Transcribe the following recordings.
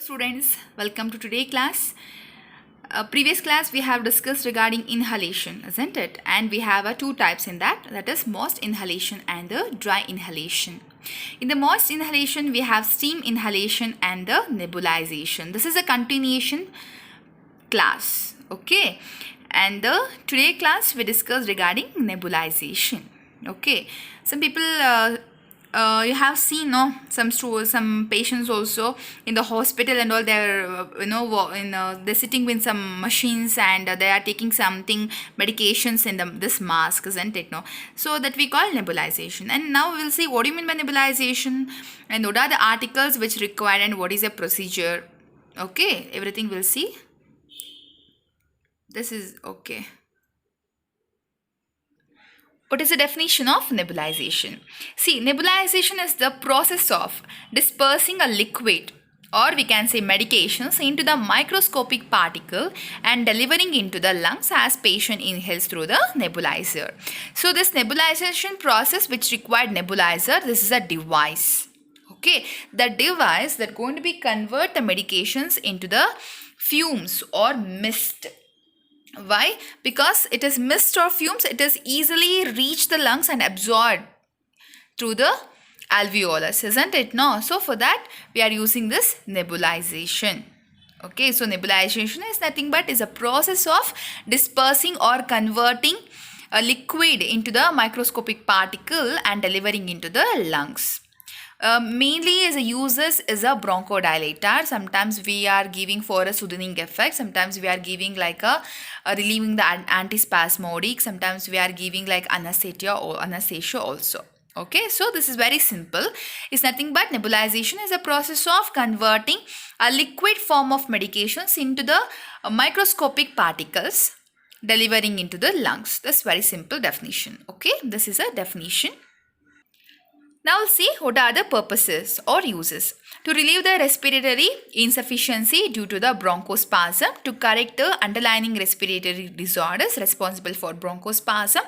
Students, welcome to today class. Previous class we have discussed regarding inhalation, isn't it? And we have two types in that is moist inhalation and the dry inhalation. In the moist inhalation we have steam inhalation and the nebulization. This is a continuation class, okay? And the today class we discussed regarding nebulization, okay? Some people you have seen some patients also in the hospital and all. They're they're sitting with some machines and they are taking something medications in this mask, isn't it? No, so that we call nebulization. And now we'll see what do you mean by nebulization and what are the articles which required and what is the procedure. Okay, everything we'll see. This is okay. What is the definition of nebulization? See, nebulization is the process of dispersing a liquid, or we can say medications, into the microscopic particle and delivering into the lungs as patient inhales through the nebulizer. So this nebulization process which required nebulizer, this is a device. Okay, the device that going to be convert the medications into the fumes or mist. Why? Because it is mist or fumes, it is easily reach the lungs and absorbed through the alveolus, isn't it? No. So for that we are using this nebulization. Okay, so nebulization is nothing but is a process of dispersing or converting a liquid into the microscopic particle and delivering into the lungs. Mainly as a uses is a bronchodilator. Sometimes we are giving for a soothing effect. Sometimes we are giving like a relieving the antispasmodic. Sometimes we are giving like anesthesia also. Okay, so this is very simple. It's nothing but nebulization is a process of converting a liquid form of medications into the microscopic particles delivering into the lungs. That's very simple definition. Okay, this is a definition. Now we'll see what are the purposes or uses. To relieve the respiratory insufficiency due to the bronchospasm, to correct the underlying respiratory disorders responsible for bronchospasm,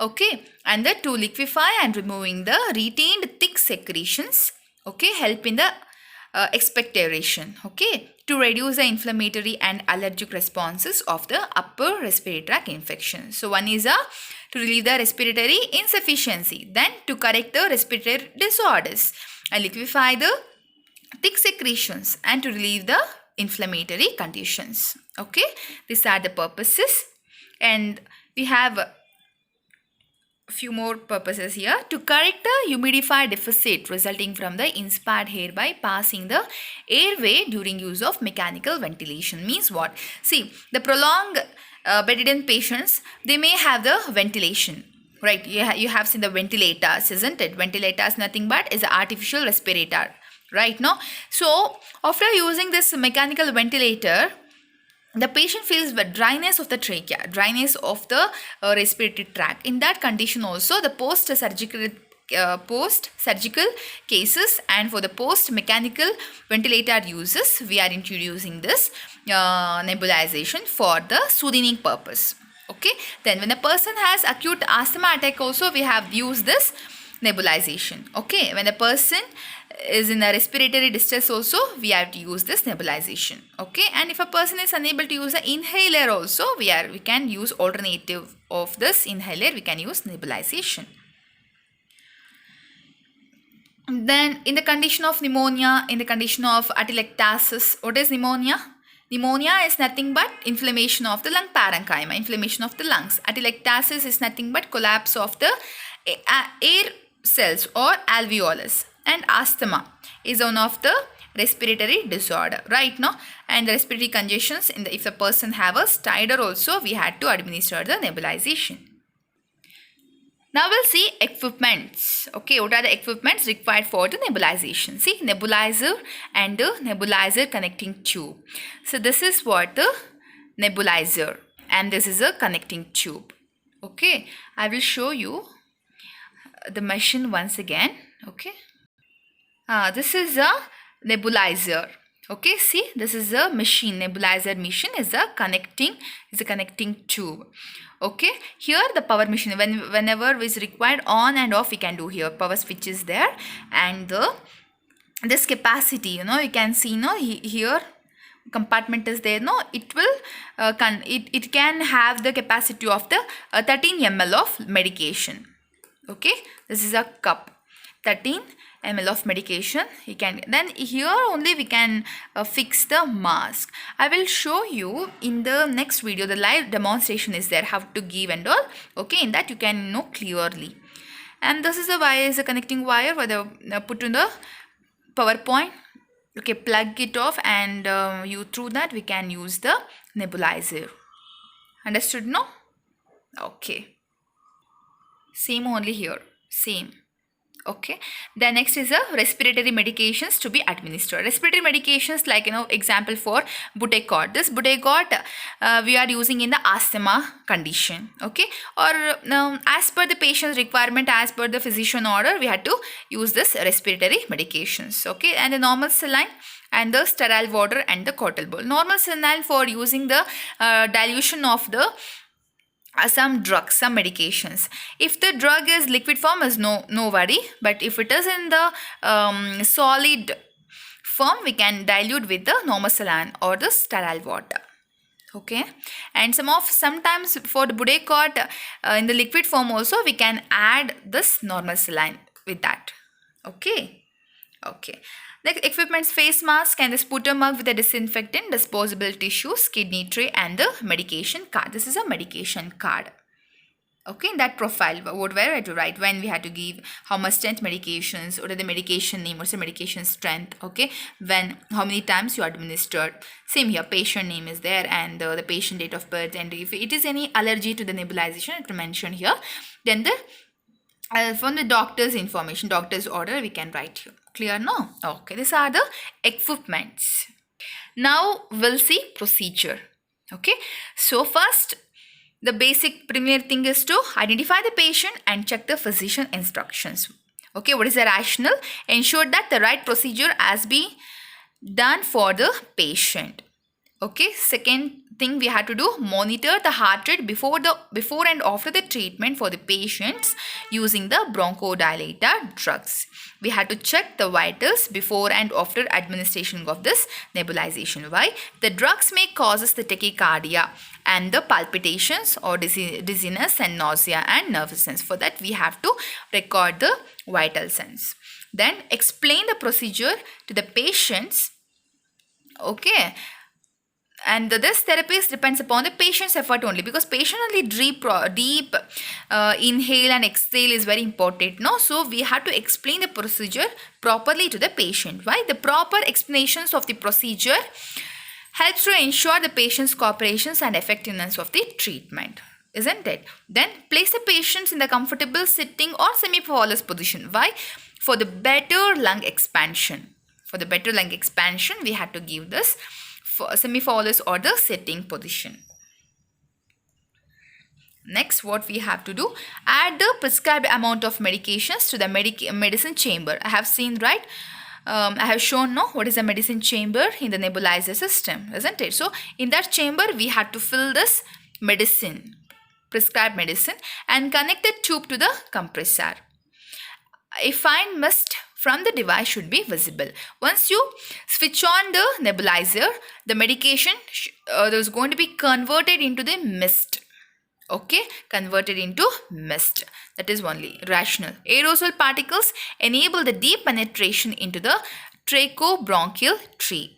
okay, and to liquefy and removing the retained thick secretions, okay, help in the expectoration, okay, to reduce the inflammatory and allergic responses of the upper respiratory tract infection. So one is to relieve the respiratory insufficiency, then to correct the respiratory disorders and liquefy the thick secretions and to relieve the inflammatory conditions. Okay, these are the purposes, and we have a few more purposes here. To correct the humidifier deficit resulting from the inspired air by passing the airway during use of mechanical ventilation. Means what? See, the prolonged bedridden patients, they may have the ventilation, right? You have seen the ventilators, isn't it? Ventilators nothing but is an artificial respirator, right? No, so after using this mechanical ventilator, the patient feels the dryness of the trachea, dryness of the respiratory tract. In that condition also, the post-surgical cases and for the post-mechanical ventilator uses, we are introducing this nebulization for the soothing purpose. Okay, then when a person has acute asthma attack also, we have used this nebulization. Okay, when a person is in a respiratory distress also, we have to use this nebulization. Okay, and if a person is unable to use an inhaler also, we can use alternative of this inhaler, we can use nebulization. Then in the condition of pneumonia, in the condition of atelectasis, what is pneumonia? Pneumonia is nothing but inflammation of the lung parenchyma, inflammation of the lungs. Atelectasis is nothing but collapse of the air cells or alveolus. And asthma is one of the respiratory disorder, right? No, and the respiratory congestions if a person have a stridor also, we had to administer the nebulization. Now we'll see equipments. Okay, what are the equipments required for the nebulization? See, nebulizer and the nebulizer connecting tube. So this is what the nebulizer, and this is a connecting tube. Okay, I will show you the machine once again. Okay, this is a nebulizer. Okay, see, this is a machine. Nebulizer machine is a connecting tube. Okay, here the power machine, whenever is required on and off, we can do here. Power switch is there, and the this capacity, you can see, here compartment is there, it will it can have the capacity of the 13 ml of medication. Okay, this is a cup, 13 ml of medication. You can, then here only we can fix the mask. I will show you in the next video, the live demonstration is there, how to give and all. Okay, in that you can know clearly. And this is a wire, is a connecting wire for the put in the power point. Okay, plug it off, and you through that we can use the nebulizer. Understood, no? Okay, same only here, same. Okay, the next is a respiratory medications to be administered. Respiratory medications, like, example for Budecort. This Budecort we are using in the asthma condition. Okay, or as per the patient's requirement, as per the physician order, we had to use this respiratory medications. Okay, and the normal saline and the sterile water and the Cortol bowl. Normal saline for using the dilution of the some drugs, some medications. If the drug is liquid form, is no worry, but if it is in the solid form, we can dilute with the normal saline or the sterile water. Okay, and sometimes for the Budecort in the liquid form also, we can add this normal saline with that. Okay. Next, equipments: face mask and the sputum mug with a disinfectant, disposable tissues, kidney tray, and the medication card. This is a medication card. Okay, in that profile, what were I to write when we had to give, how much strength medications, what are the medication name, what's the medication strength, okay, when, how many times you administered. Same here, patient name is there, and the patient date of birth, and if it is any allergy to the nebulization, I have to mention here. Then the from the doctor's information, doctor's order, we can write here. Clear, no? Okay, these are the equipments. Now we'll see procedure. Okay, so first, the basic premier thing is to identify the patient and check the physician instructions. Okay, what is the rationale? Ensure that the right procedure has been done for the patient. Okay, second thing we had to do, monitor the heart rate before and after the treatment for the patients using the bronchodilator drugs. We had to check the vitals before and after administration of this nebulization. Why? The drugs may cause the tachycardia and the palpitations or dizziness and nausea and nervousness. For that, we have to record the vital signs. Then explain the procedure to the patients. Okay. And this therapy depends upon the patient's effort only, because patient only deep inhale and exhale is very important. No, so we have to explain the procedure properly to the patient. Why? The proper explanations of the procedure helps to ensure the patient's cooperation and effectiveness of the treatment, isn't it? Then place the patients in the comfortable sitting or semi-powerless position. Why? For the better lung expansion. For the better lung expansion, we had to give this semi-powerless or the sitting position. Next, what we have to do, add the prescribed amount of medications to the medicine chamber. I have seen, right? I have shown, no, what is the medicine chamber in the nebulizer system, isn't it? So in that chamber, we had to fill this medicine, prescribed medicine, and connect the tube to the compressor. A fine mist from the device should be visible. Once you switch on the nebulizer, the medication is going to be converted into the mist. Okay, converted into mist. That is only rational. Aerosol particles enable the deep penetration into the trachobronchial tree.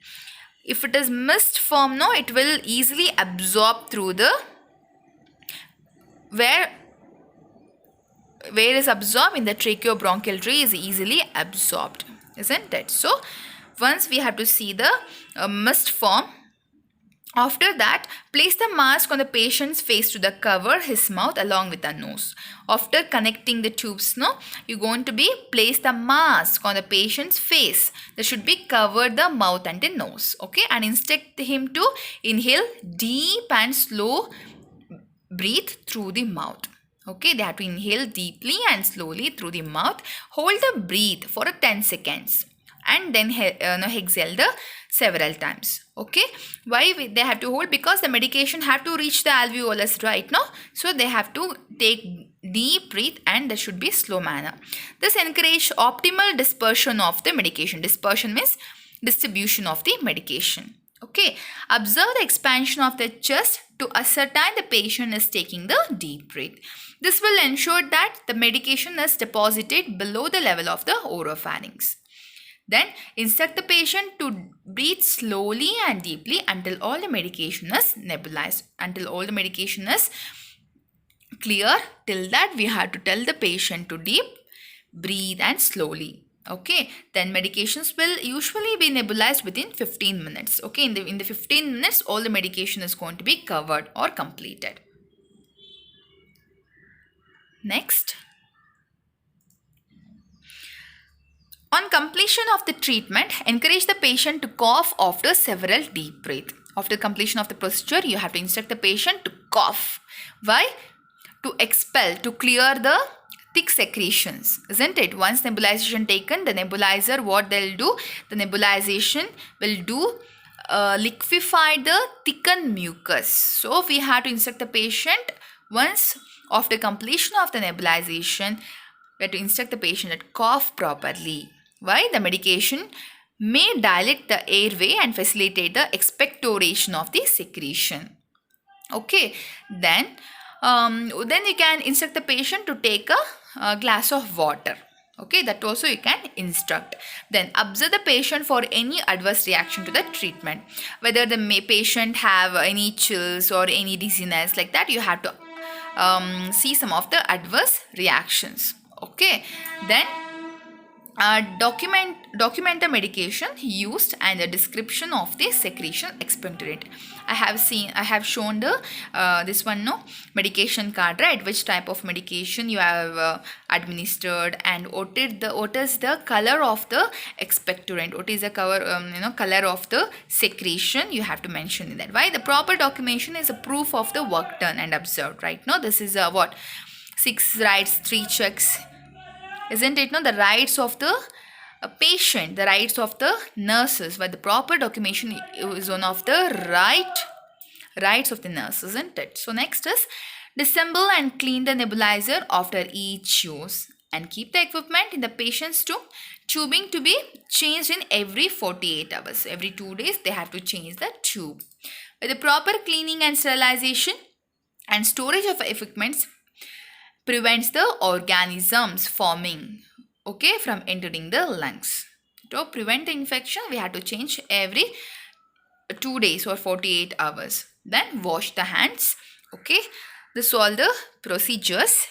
If it is mist form, no, it will easily absorb through the where is absorbed in the tracheobronchial tree is easily absorbed, isn't it? So once we have to see the mist form. After that, place the mask on the patient's face to cover his mouth along with the nose. After connecting the tubes, no, you're going to place the mask on the patient's face. That should be covered the mouth and the nose. Okay, and instruct him to inhale deep and slow breathe through the mouth. Okay, they have to inhale deeply and slowly through the mouth. Hold the breath for 10 seconds. And then exhale the several times. Okay, why they have to hold? Because the medication have to reach the alveolus, right? No, so they have to take deep breathe, and there should be slow manner. This encourage optimal dispersion of the medication. Dispersion means distribution of the medication. Okay, observe the expansion of the chest to ascertain the patient is taking the deep breath. This will ensure that the medication is deposited below the level of the oropharynx. Then instruct the patient to breathe slowly and deeply until all the medication is nebulized, until all the medication is clear. Till that we have to tell the patient to deep breathe and slowly. Okay, then medications will usually be nebulized within 15 minutes. Okay, in the 15 minutes all the medication is going to be covered or completed. Next, on completion of the treatment, encourage the patient to cough after several deep breaths. After completion of the procedure, you have to instruct the patient to cough. Why? To expel, to clear the thick secretions, isn't it? Once nebulization taken, the nebulizer, what they'll do, the nebulization will do liquefy the thickened mucus. So we have to instruct the patient once after completion of the nebulization, we have to instruct the patient that cough properly. Why? The medication may dilate the airway and facilitate the expectoration of the secretion. Okay, then you can instruct the patient to take a glass of water. Okay, that also you can instruct. Then observe the patient for any adverse reaction to the treatment. Whether the patient have any chills or any dizziness like that, you have to see some of the adverse reactions. Okay, then document the medication used and the description of the secretion expectorant. I have shown the this one, no, medication card, right? Which type of medication you have administered, and what is the color of the expectorant, what is the color of the secretion, you have to mention in that. Why? The proper documentation is a proof of the work done and observed, right? No, this is what 6 rights 3 checks, isn't it? No, the rights of the patient, the rights of the nurses, but the proper documentation is one of the rights of the nurse, isn't it? So next is disassemble and clean the nebulizer after each use, and keep the equipment in the patient's tubing to be changed in every 48 hours. Every 2 days they have to change the tube. With the proper cleaning and sterilization and storage of equipments prevents the organisms forming, okay, from entering the lungs. To prevent the infection, we have to change every 2 days or 48 hours. Then wash the hands. Okay, this all the procedures.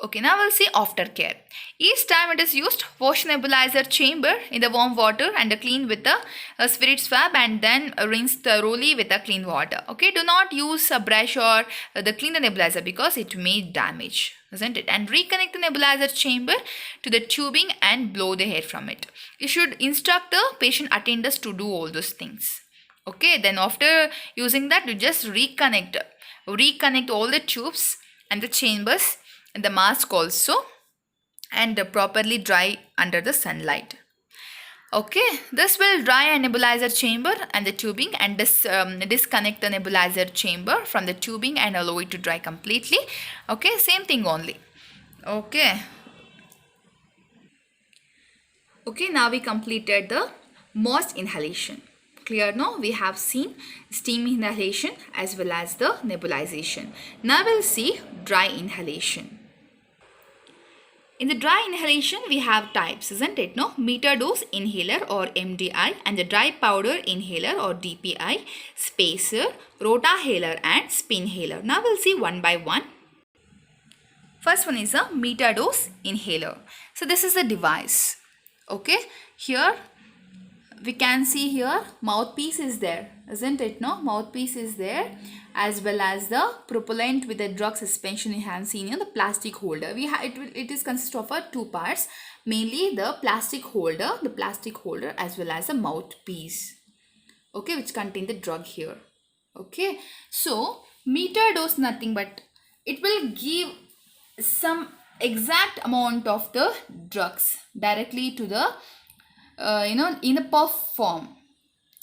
Okay, now we'll see aftercare. Each time it is used, wash nebulizer chamber in the warm water and clean with a spirit swab, and then rinse thoroughly with the clean water. Okay, do not use a brush or the clean the nebulizer because it may damage, isn't it? And reconnect the nebulizer chamber to the tubing and blow the air from it. You should instruct the patient attendants to do all those things. Okay, then after using that, you just reconnect all the tubes and the chambers and the mask also, and properly dry under the sunlight. Okay, this will dry a nebulizer chamber and the tubing, and disconnect the nebulizer chamber from the tubing and allow it to dry completely. Okay, same thing only. Okay, now we completed the MOST inhalation. Clear now? We have seen steam inhalation as well as the nebulization. Now we'll see dry inhalation. In the dry inhalation, we have types, isn't it? No, meter dose inhaler or MDI, and the dry powder inhaler or DPI, spacer, rotahaler, and spinhaler. Now we'll see one by one. First one is a meter dose inhaler. So this is the device. Okay, here we can see here mouthpiece is there, isn't it? No, mouthpiece is there, as well as the propellant with the drug suspension you have seen in the plastic holder. It is consist of two parts, mainly the plastic holder as well as the mouthpiece, okay, which contain the drug here. Okay, so meter dose nothing but it will give some exact amount of the drugs directly to the in a puff form.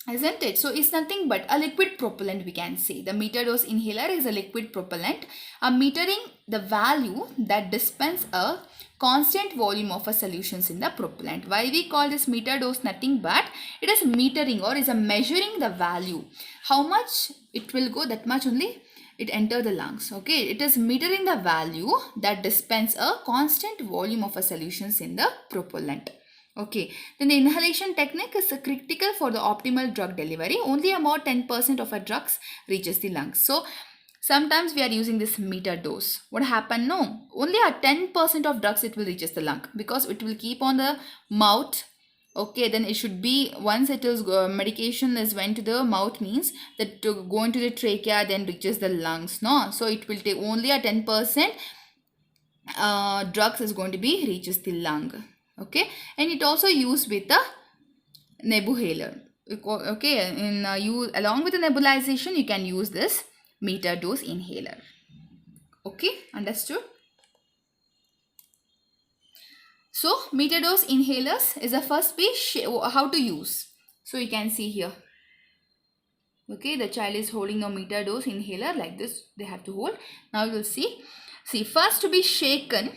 isn't it? So it's nothing but a liquid propellant, we can say. The meter dose inhaler is a liquid propellant, metering the value that dispense a constant volume of a solutions in the propellant. Why we call this meter dose? Nothing but it is metering, or is a measuring the value. How much it will go, that much only it enter the lungs. Okay, it is metering the value that dispense a constant volume of a solutions in the propellant. Okay, then the inhalation technique is critical for the optimal drug delivery. Only about 10% of our drugs reaches the lungs. So sometimes we are using this meter dose. What happened? No, only at 10% of drugs it will reaches the lung, because it will keep on the mouth. Okay, then it should be, once it is medication is went to the mouth, means that to go into the trachea, then reaches the lungs. No, so it will take only a 10% drugs is going to be reaches the lung. Okay, and it also used with the nebulizer. Okay, in you along with the nebulization, you can use this meter dose inhaler. Okay, understood? So meter dose inhalers is the first piece how to use. So you can see here. Okay, the child is holding a meter dose inhaler like this. They have to hold. Now you will see. See, first to be shaken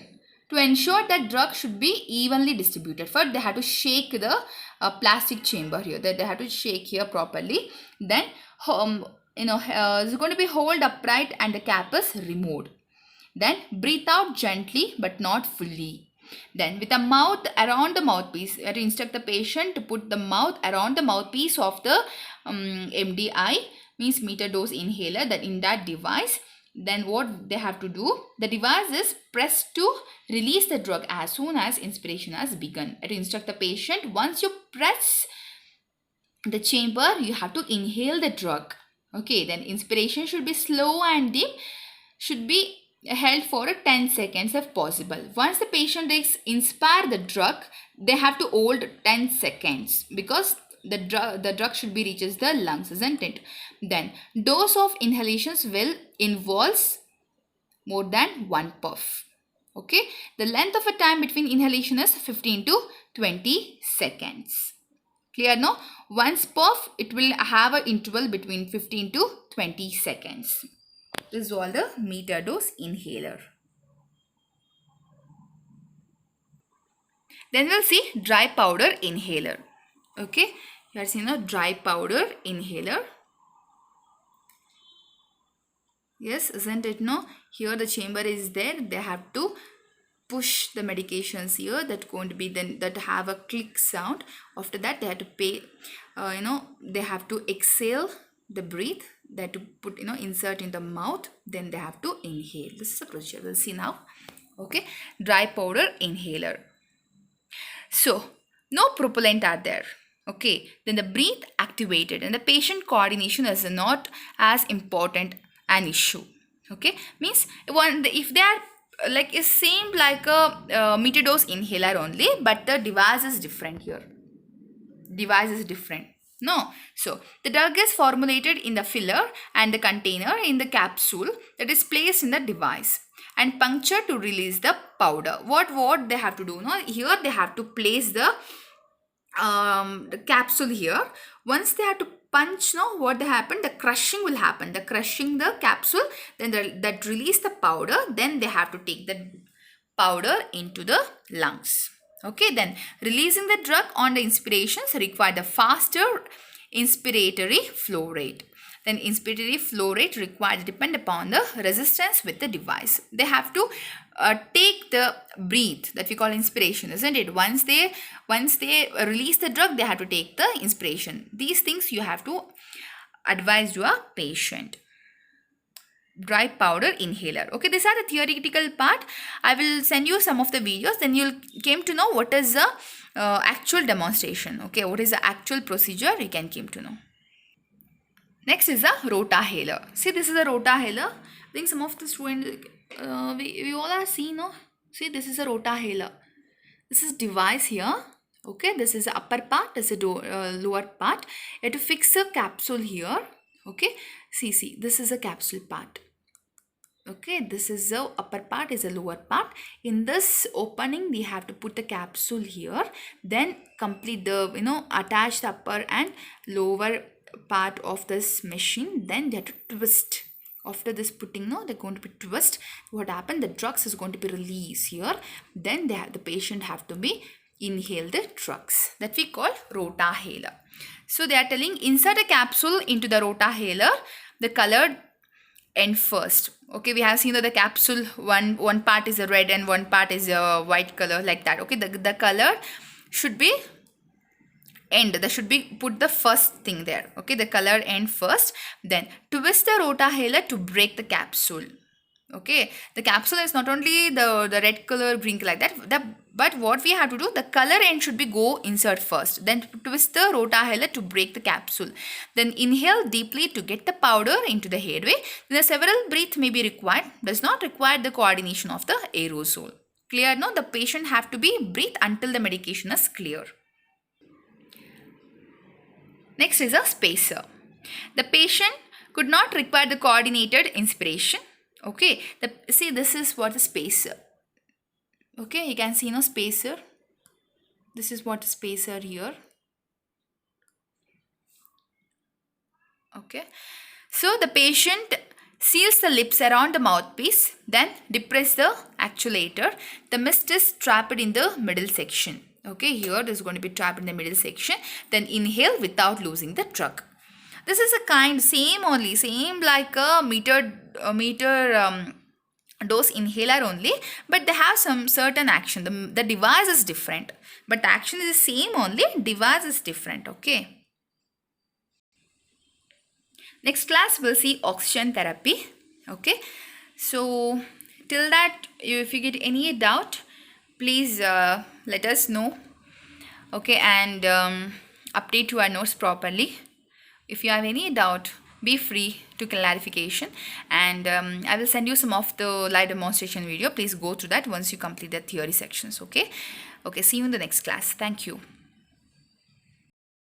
to ensure that drug should be evenly distributed. First, they have to shake the plastic chamber here. They have to shake here properly. Then, it's going to be hold upright and the cap is removed. Then, breathe out gently but not fully. Then, with the mouth around the mouthpiece, you have to instruct the patient to put the mouth around the mouthpiece of the MDI, means meter dose inhaler, that in that device. Then what they have to do, the device is pressed to release the drug as soon as inspiration has begun. To instruct the patient, once you press the chamber, you have to inhale the drug. Okay, then inspiration should be slow and deep, should be held for 10 seconds if possible. Once the patient inspire the drug, they have to hold 10 seconds, because the drug should be reaches the lungs, isn't it? Then dose of inhalations will involves more than one puff. Okay, the length of a time between inhalation is 15 to 20 seconds. Clear? No, once puff it will have an interval between 15 to 20 seconds. This is all the meter dose inhaler. Then we'll see dry powder inhaler. Okay, you have seen a dry powder inhaler. Yes, isn't it? No, here the chamber is there. They have to push the medications here, that going to be then that have a click sound. After that, they have to pay. They have to exhale the breath. They have to put insert in the mouth. Then they have to inhale. This is a procedure. We'll see now. Okay, dry powder inhaler. So no propellant are there. Okay, then the breath activated and the patient coordination is not as important an issue. Okay, means if they are like is same like a meter dose inhaler only, but the device is different here. Device is different. No, so the drug is formulated in the filler and the container in the capsule that is placed in the device and puncture to release the powder. What they have to do? No, here they have to place the capsule here. Once they have to punch, no, what they happen? The crushing will happen. The crushing the capsule, then that release the powder. Then they have to take the powder into the lungs. Okay, then releasing the drug on the inspirations require the faster inspiratory flow rate. Then inspiratory flow rate required depend upon the resistance with the device. They have to take the breath that we call inspiration, isn't it? Once they release the drug, they have to take the inspiration. These things you have to advise your patient. Dry powder inhaler. Okay, these are the theoretical part. I will send you some of the videos, then you'll came to know what is the actual demonstration. Okay, what is the actual procedure, you can came to know. Next is the rotahaler. See, this is a rotahaler. I think some of the students, we all are seen, no? See, this is a rotahaler. This is device here. Okay, this is the upper part, this is the lower part. You have to fix a capsule here. Okay, see, this is a capsule part. Okay, this is the upper part, is the lower part. In this opening we have to put the capsule here, then complete the, attach the upper and lower part of this machine, then they have to twist. After this putting, no, they're going to be twist. What happened, the drugs is going to be released here, then the patient have to be inhale the drugs, that we call rotahaler. So they are telling, insert a capsule into the rotahaler, the colored end first. Okay, we have seen that the capsule, one part is a red and one part is a white color, like that. Okay, the color should be end, that should be put the first thing there. Okay, the color end first, then twist the rotahaler to break the capsule. Okay, the capsule is not only the red color, green color, like that, but what we have to do, the color end should be go insert first, then twist the rotahaler to break the capsule, then inhale deeply to get the powder into the airway. Then several breaths may be required, does not require the coordination of the aerosol. Clear? No, the patient have to be breathe until the medication is clear. Next is a spacer. The patient could not require the coordinated inspiration. Okay, see, this is what the spacer. Okay, you can see no spacer. This is what spacer here. Okay, so the patient seals the lips around the mouthpiece, then depress the actuator. The mist is trapped in the middle section. Okay, here it is going to be trapped in the middle section. Then inhale without losing the drug. This is a kind, same like a meter dose inhaler only, but they have some certain action. The device is different, but the action is the same only, device is different. Okay. Next class we'll see oxygen therapy. Okay. So till that, if you get any doubt, please let us know. Okay, and update your notes properly. If you have any doubt, be free to clarification, and I will send you some of the live demonstration video. Please go through that once you complete the theory sections. Okay, see you in the next class. Thank you.